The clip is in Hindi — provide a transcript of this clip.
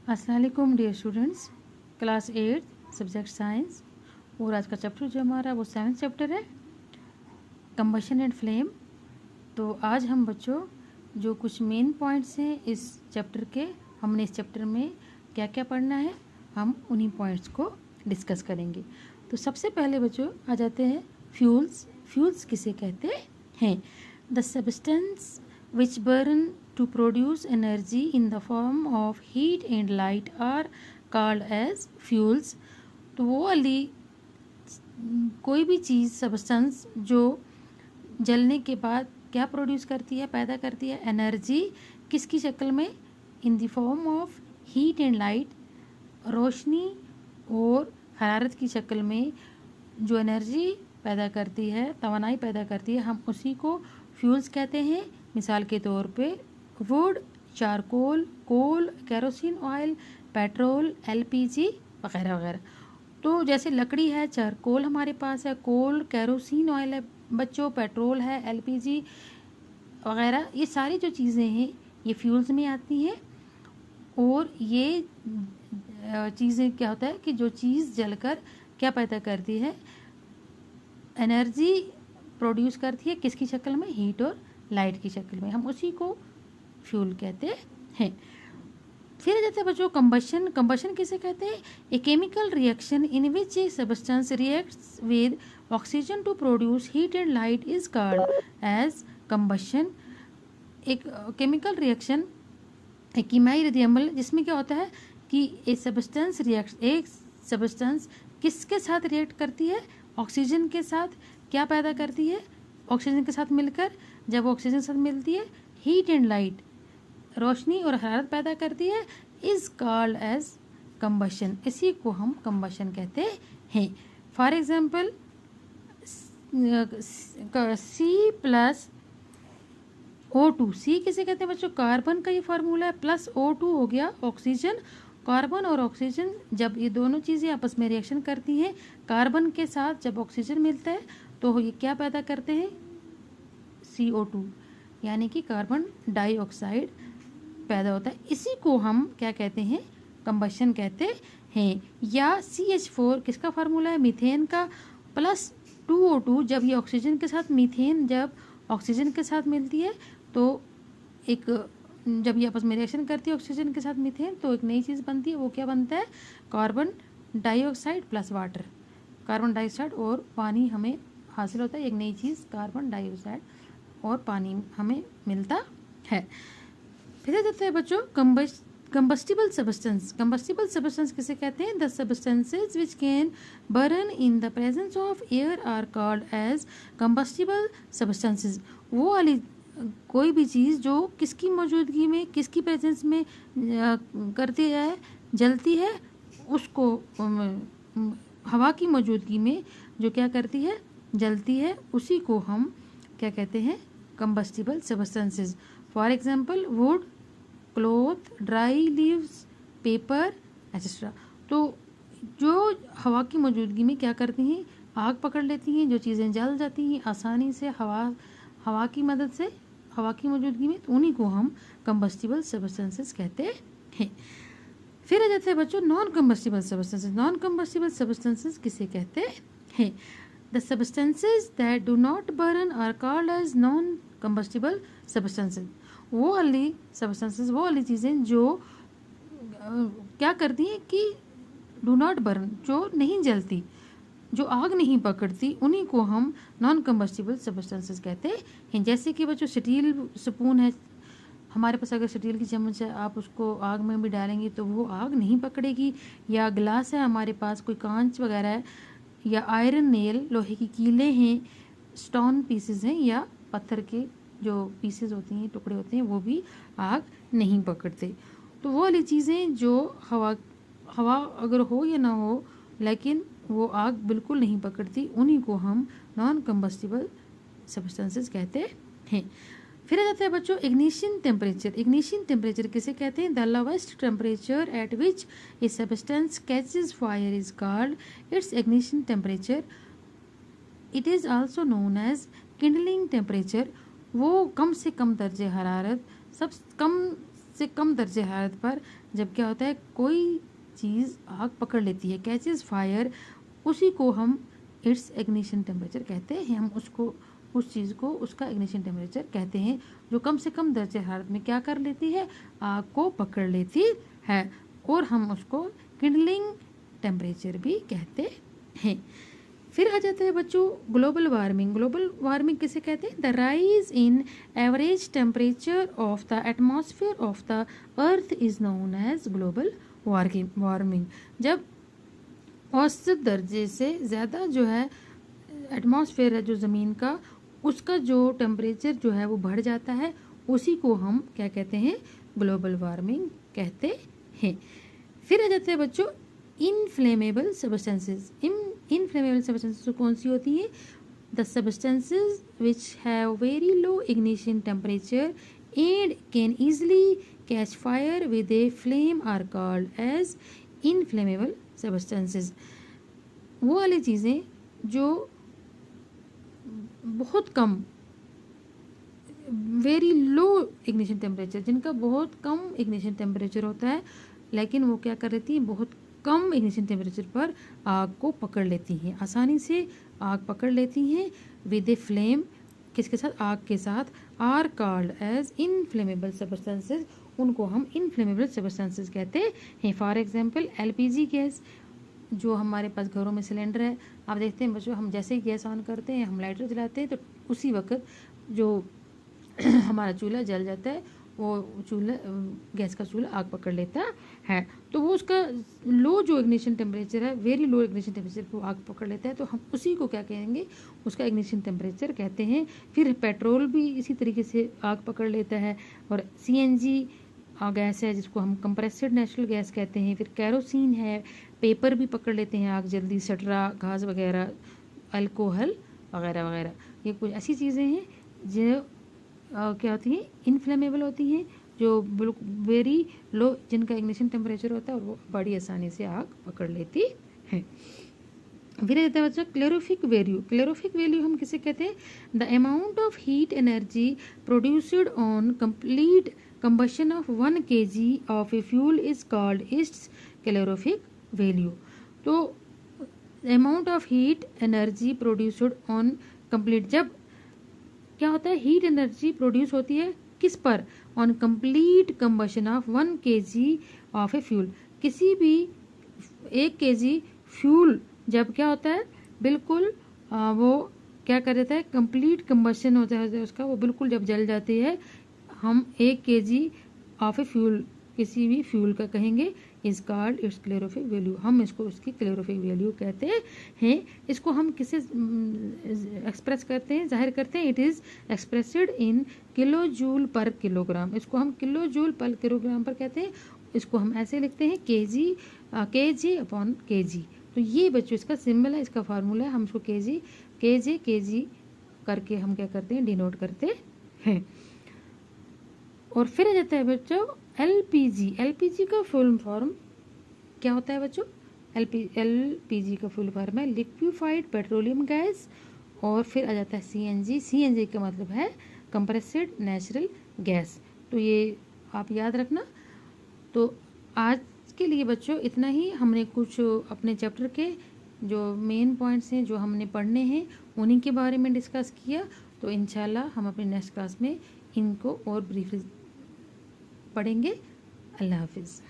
अस्सलाम वालेकुम dear students, class 8 subject science. और आज का चैप्टर जो हमारा वो 7th चैप्टर है, कंबशन एंड फ्लेम। तो आज हम बच्चों जो कुछ मेन पॉइंट्स हैं इस चैप्टर के, हमने इस चैप्टर में क्या क्या पढ़ना है, हम उन्हीं पॉइंट्स को डिस्कस करेंगे। तो सबसे पहले बच्चों आ जाते हैं फ्यूल्स। फ्यूल्स किसे कहते हैं? The substance which burn to produce energy in the form of heat and light are called as fuels। तो वो वाली कोई भी चीज़ सब्सटेंस जो जलने के बाद क्या प्रोड्यूस करती है, पैदा करती है एनर्जी, किसकी शक्ल में? In the form of heat and light, रोशनी और हरारत की शक्ल में जो एनर्जी पैदा करती है, तवानाई पैदा करती है, हम उसी को फ्यूल्स कहते हैं। मिसाल के तौर पे wood, charcoal, coal, kerosene oil, petrol, LPG वगैरह वगैरह। तो जैसे लकड़ी है, चारकोल हमारे पास है, कोल, केरोसिन ऑयल है बच्चों, पेट्रोल है, एलपीजी वगैरह, ये सारी जो चीज़ें हैं ये फ्यूल्स में आती हैं। और ये चीज़ें क्या होता है कि जो चीज़ जलकर क्या पैदा करती है, एनर्जी प्रोड्यूस करती है, किसकी शक्ल में? हीट और लाइट की शक्ल में, हम उसी को फ्यूल कहते हैं। फिर आ जाता है बच्चों कंबशन। कंबशन किसे कहते हैं? A chemical reaction in which a substance reacts with oxygen to produce heat and light is called as combustion. एक केमिकल रिएक्शन, एक कीमियाई रद्द-ए-अमल, जिसमें क्या होता है कि एक सब्सटेंस किसके साथ रिएक्ट करती है? ऑक्सीजन के साथ। क्या पैदा करती है? ऑक्सीजन के साथ मिलकर, जब ऑक्सीजन के साथ मिलती है हीट एंड लाइट, रोशनी और हरारत पैदा करती है, इज कॉल्ड एज कंबशन। इसी को हम कंबशन कहते हैं। For example C+O2। सी किसे कहते हैं बच्चों? कार्बन का ये फार्मूला है, प्लस O2 हो गया ऑक्सीजन। कार्बन और ऑक्सीजन जब ये दोनों चीज़ें आपस में रिएक्शन करती हैं, कार्बन के साथ जब ऑक्सीजन मिलता है तो ये क्या पैदा करते हैं? CO2, यानी कि कार्बन डाइऑक्साइड पैदा होता है। इसी को हम क्या कहते हैं? कंबशन कहते हैं। या CH4 किसका फार्मूला है? मीथेन का, प्लस 2O2। जब ये ऑक्सीजन के साथ मीथेन जब ऑक्सीजन के साथ मिलती है तो जब ये आपस में रिएक्शन करती है ऑक्सीजन के साथ मीथेन, तो एक नई चीज़ बनती है। वो क्या बनता है? Carbon dioxide plus water. Carbon dioxide और पानी हमें हासिल होता है, एक नई चीज़ कार्बन डाइऑक्साइड और पानी हमें मिलता है। फिर आ जाता है बच्चों कंबस्टिबल सब्सटेंस। कंबस्टिबल सब्सटेंस किसे कहते हैं? The substances which can burn in the presence of air are called as combustible substances. वो वाली कोई भी चीज़ जो किसकी मौजूदगी में, किसकी प्रेजेंस में करती है, जलती है, उसको हवा की मौजूदगी में जो क्या करती है, जलती है, उसी को हम क्या कहते हैं? Combustible substances. For example would, cloth, dry leaves, paper etcetera. तो जो हवा की मौजूदगी में क्या करती हैं? आग पकड़ लेती हैं, जो चीज़ें जल जाती हैं आसानी से हवा की मदद से, हवा की मौजूदगी में, तो उन्हीं को हम कंबस्टिबल सब्सटेंसेस कहते हैं। फिर आ जाते हैं बच्चों non combustible substances. Non combustible substances किसे कहते हैं? The substances that do not burn are called as non combustible substances. वो वाली सब्सटेंसेस, वो वाली चीज़ें जो क्या करती हैं कि डू नॉट बर्न, जो नहीं जलती, जो आग नहीं पकड़ती, उन्हीं को हम नॉन कंबस्टिबल सब्सटेंसेस कहते हैं। जैसे कि बच्चों स्टील स्पून है हमारे पास, अगर स्टील की चम्मच है, आप उसको आग में भी डालेंगे तो वो आग नहीं पकड़ेगी। या गिलास है हमारे पास, कोई कांच वगैरह है, या आयरन नेल, लोहे की कीलें हैं, स्टोन पीसेस हैं, या पत्थर के जो पीसेस होती हैं, टुकड़े होते हैं, वो भी आग नहीं पकड़ते। तो वो वाली चीज़ें जो हवा अगर हो या ना हो, लेकिन वो आग बिल्कुल नहीं पकड़ती, उन्हीं को हम नॉन कंबस्टिबल सब्सटेंसेस कहते हैं। फिर आ जाता है बच्चों इग्निशन टेम्परेचर। इग्निशन टेम्परेचर किसे कहते हैं? The lowest temperature at which a substance catches fire is called its ignition temperature. It is also known as kindling temperature. वो कम से कम दर्जे हरारत, सब कम से कम दर्जे हरारत पर जब क्या होता है, कोई चीज़ आग पकड़ लेती है, कैचेस फायर, उसी को हम इट्स इग्निशन टेम्परेचर कहते हैं। हम उसको, उस चीज़ को उसका इग्निशन टेम्परेचर कहते हैं, जो कम से कम दर्जे हरारत में क्या कर लेती है, आग को पकड़ लेती है, और हम उसको किंडलिंग टेम्परेचर भी कहते हैं। फिर आ जाता है बच्चों ग्लोबल वार्मिंग। ग्लोबल वार्मिंग किसे कहते हैं? The rise in average temperature of the atmosphere of the earth is known as global warming. जब औसत दर्जे से ज़्यादा जो है एटमॉस्फेयर है जो ज़मीन का, उसका जो टेम्परेचर जो है वो बढ़ जाता है, उसी को हम क्या कहते हैं, ग्लोबल वार्मिंग कहते हैं। फिर आ जाते हैं बच्चों इनफ्लेमेबल सब्सटेंसेस। इनफ्लेमेबल सब्सटेंसेस कौन सी होती हैं? The substances which have very low ignition temperature and can easily catch fire with a flame are called as inflammable substances. वो वाली चीज़ें जो बहुत कम, वेरी लो इग्निशन टेम्परेचर, जिनका बहुत कम इग्निशन टेम्परेचर होता है, लेकिन वो क्या कर लेती हैं, बहुत कम इग्निशन टेम्परेचर पर आग को पकड़ लेती हैं, आसानी से आग पकड़ लेती हैं विद ए फ्लेम, किसके साथ, आग के साथ, are called as inflammable substances, उनको हम इनफ्लेमेबल सब्सटेंसेस कहते हैं। फॉर एग्जांपल एलपीजी गैस, जो हमारे पास घरों में सिलेंडर है, आप देखते हैं बच्चों, हम जैसे ही गैस ऑन करते हैं, हम लाइटर जलाते हैं, तो उसी वक्त जो हमारा चूल्हा जल जाता है, वो चूल्हा, गैस का चूल्हा आग पकड़ लेता है, तो वो उसका लो जो इग्निशन टेम्परेचर है, वेरी लो इग्निशन टेम्परेचर पर आग पकड़ लेता है, तो हम उसी को क्या कहेंगे, उसका इग्निशन टेम्परेचर कहते हैं। फिर पेट्रोल भी इसी तरीके से आग पकड़ लेता है, और सीएनजी गैस है जिसको हम कंप्रेस्ड नेचुरल गैस कहते हैं। फिर कैरोसिन है, पेपर भी पकड़ लेते हैं आग जल्दी, सटरा, घास वगैरह, अल्कोहल वगैरह वगैरह, ये कुछ ऐसी चीज़ें हैं जो क्या होती हैं, इनफ्लेमेबल होती हैं, जो वेरी लो, जिनका इग्निशन टेम्परेचर होता है और वो बड़ी आसानी से आग पकड़ लेती है। फिर रहता है बच्चा क्लोरोफिक वैल्यू। क्लोरोफिक वैल्यू हम किसे कहते हैं? The amount of heat energy produced on complete combustion of 1 kg of a fuel is called its calorific value। तो amount of heat energy produced on complete, जब क्या होता है, हीट एनर्जी प्रोड्यूस होती है किस पर, on complete combustion of 1 kg of a fuel, किसी भी 1 kg फ्यूल जब क्या होता है, बिल्कुल वो क्या कर देता है, कंप्लीट कंबशन होता है उसका, वो बिल्कुल जब जल जाती है, हम 1 kg ऑफ ए फ्यूल, किसी भी फ्यूल का कहेंगे, is called it's calorific value, हम इसको उसकी क्लोरोफिक वैल्यू कहते हैं। इसको हम किसे एक्सप्रेस करते हैं, जाहिर करते हैं, it is expressed in kilo joule पर किलोग्राम, इसको हम किलो जूल पर किलोग्राम पर कहते हैं, इसको हम ऐसे लिखते हैं केजी अपॉन केजी। तो ये बच्चों इसका सिंबल है, इसका फार्मूला है, हम इसको केजी करके हम क्या करते हैं, डिनोट करते हैं। और फिर आ जाता है बच्चों एलपीजी का फुल फॉर्म क्या होता है बच्चों? एलपीजी का फुल फॉर्म है लिक्विफाइड पेट्रोलियम गैस। और फिर आ जाता है सीएनजी का मतलब है कंप्रेस्ड नेचुरल गैस। तो ये आप याद रखना। तो आज के लिए बच्चों इतना ही, हमने कुछ अपने चैप्टर के जो मेन पॉइंट्स हैं जो हमने पढ़ने हैं उन्हीं के बारे में डिस्कस किया। तो इंशाल्लाह हम अपने नेक्स्ट क्लास में इनको और ब्रीफली पढ़ेंगे। अल्लाह हाफिज़।